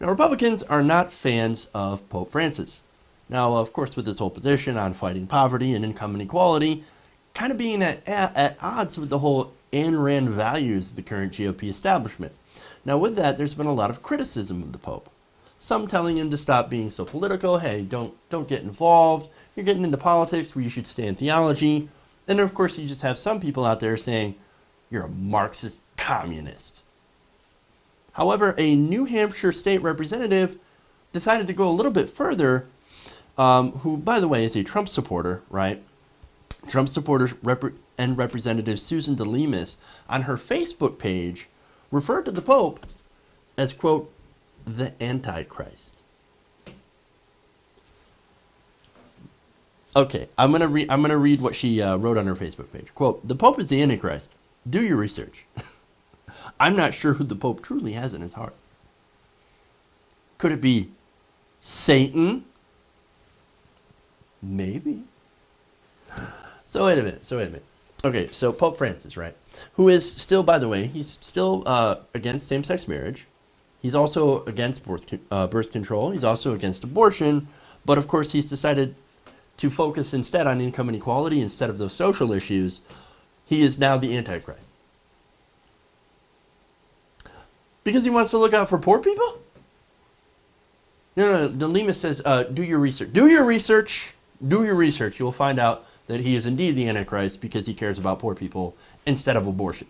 Now, Republicans are not fans of Pope Francis. Now, of course, with this whole position on fighting poverty and income inequality, kind of being at odds with the whole Ayn Rand values of the current GOP establishment. Now, with that, there's been a lot of criticism of the Pope. Some telling him to stop being so political. Hey, don't get involved. You're getting into politics where you should stay in theology. And of course, you just have some people out there saying, you're a Marxist communist. However, a New Hampshire state representative decided to go a little bit further, who, by the way, is a Trump supporter, right? Trump supporter and Representative Susan DeLemus on her Facebook page referred to the Pope as, quote, the Antichrist. Okay, I'm gonna read what she wrote on her Facebook page. Quote, the Pope is the Antichrist. Do your research. I'm not sure who the Pope truly has in his heart. Could it be Satan? Maybe. So wait a minute. Okay, so Pope Francis, right? Who is still, by the way, he's still against same-sex marriage. He's also against birth control. He's also against abortion. But of course, he's decided to focus instead on income inequality instead of those social issues. He is now the Antichrist. Because he wants to look out for poor people? No. DeLemus says, do your research. Do your research. Do your research. You will find out that he is indeed the Antichrist because he cares about poor people instead of abortion.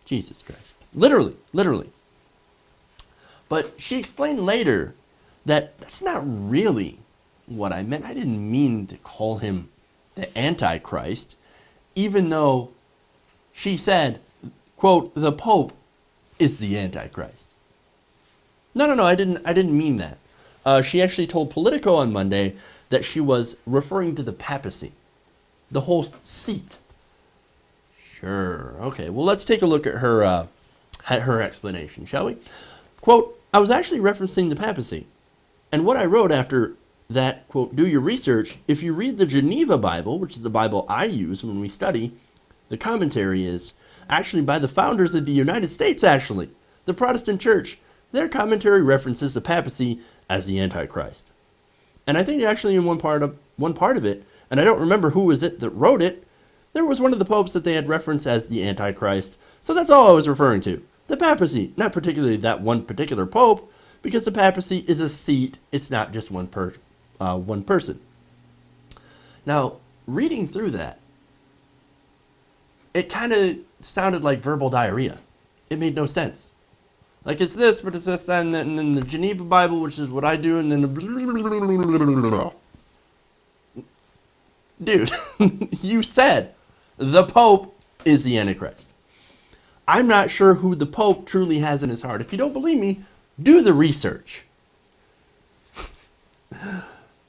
Jesus Christ. Literally. But she explained later that that's not really what I meant. I didn't mean to call him the Antichrist, even though she said, quote, the Pope is the Antichrist. No, I didn't mean that. She actually told Politico on Monday that she was referring to the papacy, the whole seat. Sure. Okay. Well, let's take a look at her explanation, shall we? Quote, I was actually referencing the papacy. And what I wrote after that, quote, do your research, if you read the Geneva Bible, which is the Bible I use when we study, the commentary is actually by the founders of the United States, actually. The Protestant Church, their commentary references the papacy as the Antichrist. And I think actually in one part of it, and I don't remember who was it that wrote it, there was one of the popes that they had referenced as the Antichrist. So that's all I was referring to. The papacy, not particularly that one particular pope, because the papacy is a seat. It's not just one person. Now, reading through that, it kind of sounded like verbal diarrhea. It made no sense. Like it's this, but it's this, and then the Geneva Bible, which is what I do, and then the dude, you said the Pope is the Antichrist. I'm not sure who the Pope truly has in his heart. If you don't believe me, do the research.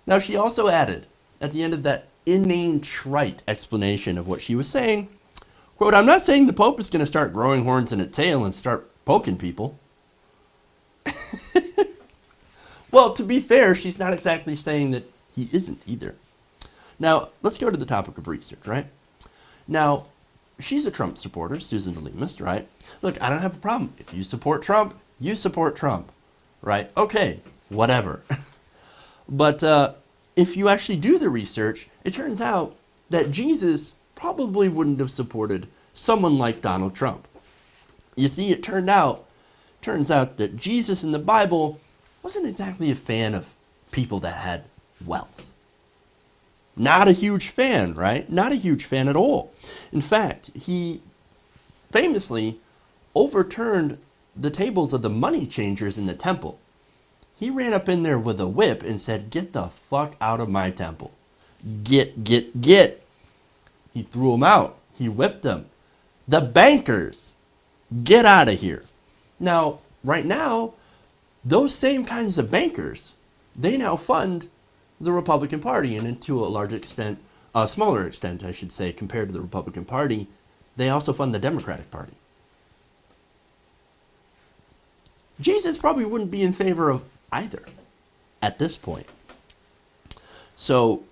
Now, she also added, at the end of that inane trite explanation of what she was saying, quote, I'm not saying the Pope is going to start growing horns in a tail and start poking people. Well, to be fair, she's not exactly saying that he isn't either. Now, let's go to the topic of research, right? Now, she's a Trump supporter, Susan DeLemus, right? Look, I don't have a problem. If you support Trump, you support Trump, right? Okay, whatever. But if you actually do the research, it turns out that Jesus probably wouldn't have supported someone like Donald Trump. You see, it turns out that Jesus in the Bible wasn't exactly a fan of people that had wealth. Not a huge fan, right? Not a huge fan at all. In fact, he famously overturned the tables of the money changers in the temple. He ran up in there with a whip and said, get the fuck out of my temple. Get. He threw them out. He whipped them. The bankers, get out of here. Now, right now, those same kinds of bankers, they now fund the Republican Party, and to a large extent, a smaller extent, I should say, compared to the Republican Party, they also fund the Democratic Party. Jesus probably wouldn't be in favor of either at this point. So,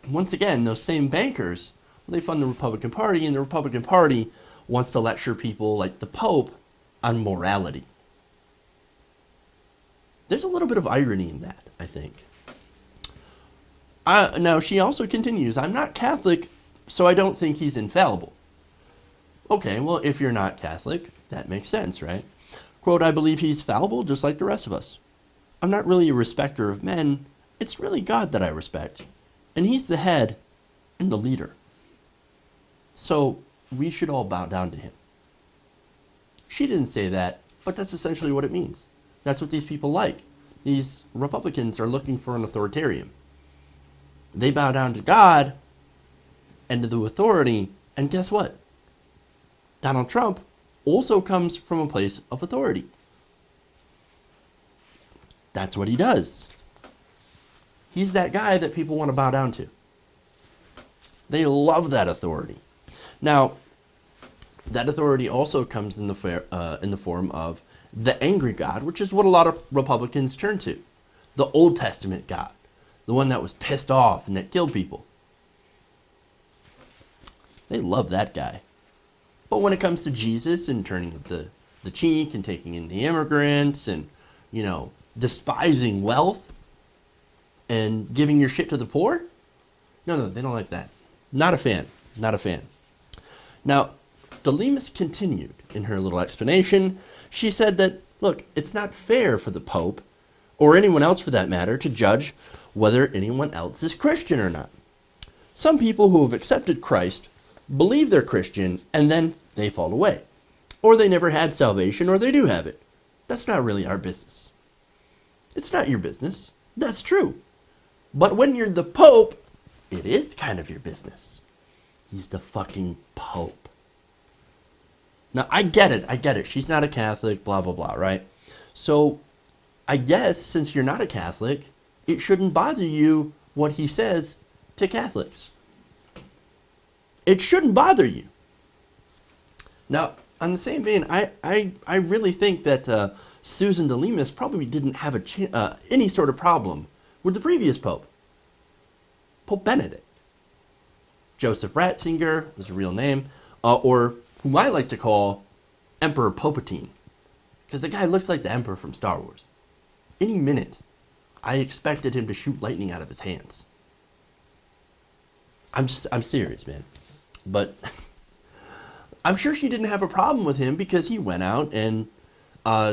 once again, those same bankers, they fund the Republican Party, and the Republican Party wants to lecture people like the Pope on morality. There's a little bit of irony in that, I think. Now, she also continues, I'm not Catholic, so I don't think he's infallible. Okay, well, if you're not Catholic, that makes sense, right? Quote, I believe he's fallible just like the rest of us. I'm not really a respecter of men. It's really God that I respect. And he's the head and the leader. So we should all bow down to him. She didn't say that, but that's essentially what it means. That's what these people like. These Republicans are looking for an authoritarian. They bow down to God and to the authority, and guess what? Donald Trump also comes from a place of authority. That's what he does. He's that guy that people want to bow down to. They love that authority. Now, that authority also comes in the form of the angry God, which is what a lot of Republicans turn to. The Old Testament God. The one that was pissed off and that killed people. They love that guy. But when it comes to Jesus and turning the cheek and taking in the immigrants and, despising wealth and giving your shit to the poor, no, they don't like that. Not a fan. Not a fan. Now, Delimas continued in her little explanation. She said that, look, it's not fair for the Pope, or anyone else for that matter, to judge whether anyone else is Christian or not. Some people who have accepted Christ believe they're Christian, and then they fall away. Or they never had salvation, or they do have it. That's not really our business. It's not your business. That's true. But when you're the Pope, it is kind of your business. He's the fucking Pope. Now, I get it. She's not a Catholic, blah, blah, blah, right? So, I guess since you're not a Catholic, it shouldn't bother you what he says to Catholics. It shouldn't bother you. Now, on the same vein, I really think that Susan Delimas probably didn't have any sort of problem with the previous Pope, Pope Benedict. Joseph Ratzinger was a real name, or whom I like to call Emperor Palpatine, because the guy looks like the Emperor from Star Wars. Any minute, I expected him to shoot lightning out of his hands. I'm serious, man. But I'm sure she didn't have a problem with him because he went out and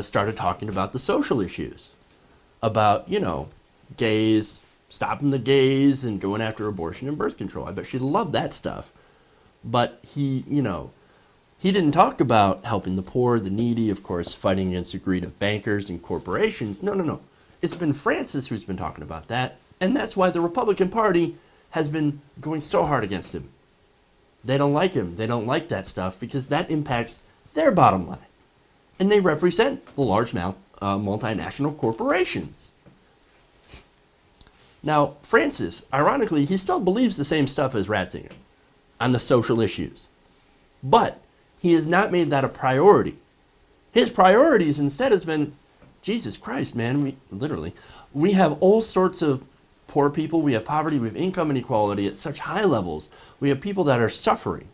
started talking about the social issues. About, gays, stopping the gays and going after abortion and birth control. I bet she loved that stuff. But he didn't talk about helping the poor, the needy, of course, fighting against the greed of bankers and corporations. No. It's been Francis who's been talking about that. And that's why the Republican Party has been going so hard against him. They don't like him. They don't like that stuff because that impacts their bottom line. And they represent the large multinational corporations. Now, Francis, ironically, he still believes the same stuff as Ratzinger on the social issues. But he has not made that a priority. His priorities instead has been, Jesus Christ, man, we have all sorts of poor people, we have poverty, we have income inequality at such high levels. We have people that are suffering.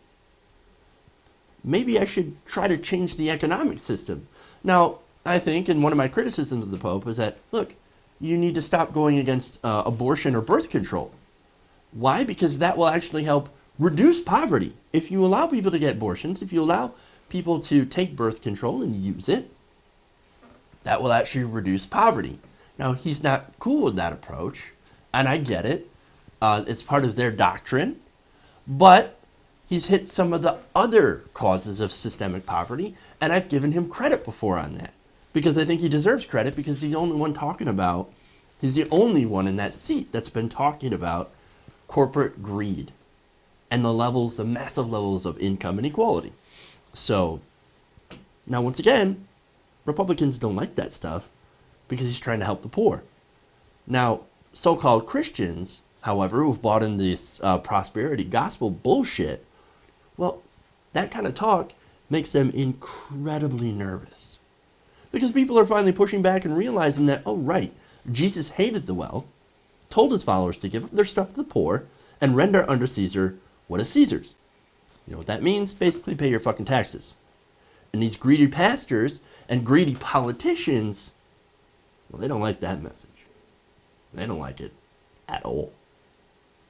Maybe I should try to change the economic system. Now, I think, and one of my criticisms of the Pope is that, look, you need to stop going against abortion or birth control. Why? Because that will actually help reduce poverty. If you allow people to get abortions, if you allow people to take birth control and use it, that will actually reduce poverty. Now, he's not cool with that approach, and I get it. It's part of their doctrine, but he's hit some of the other causes of systemic poverty, and I've given him credit before on that, because I think he deserves credit because he's the only one in that seat that's been talking about corporate greed and the massive levels of income inequality. So, now once again, Republicans don't like that stuff because he's trying to help the poor. Now, so-called Christians, however, who've bought in this prosperity gospel bullshit, well, that kind of talk makes them incredibly nervous. Because people are finally pushing back and realizing that, oh, right, Jesus hated the wealth, told his followers to give their stuff to the poor, and render unto Caesar what is Caesar's. You know what that means? Basically pay your fucking taxes. And these greedy pastors and greedy politicians, Well, they don't like that message. They don't like it at all.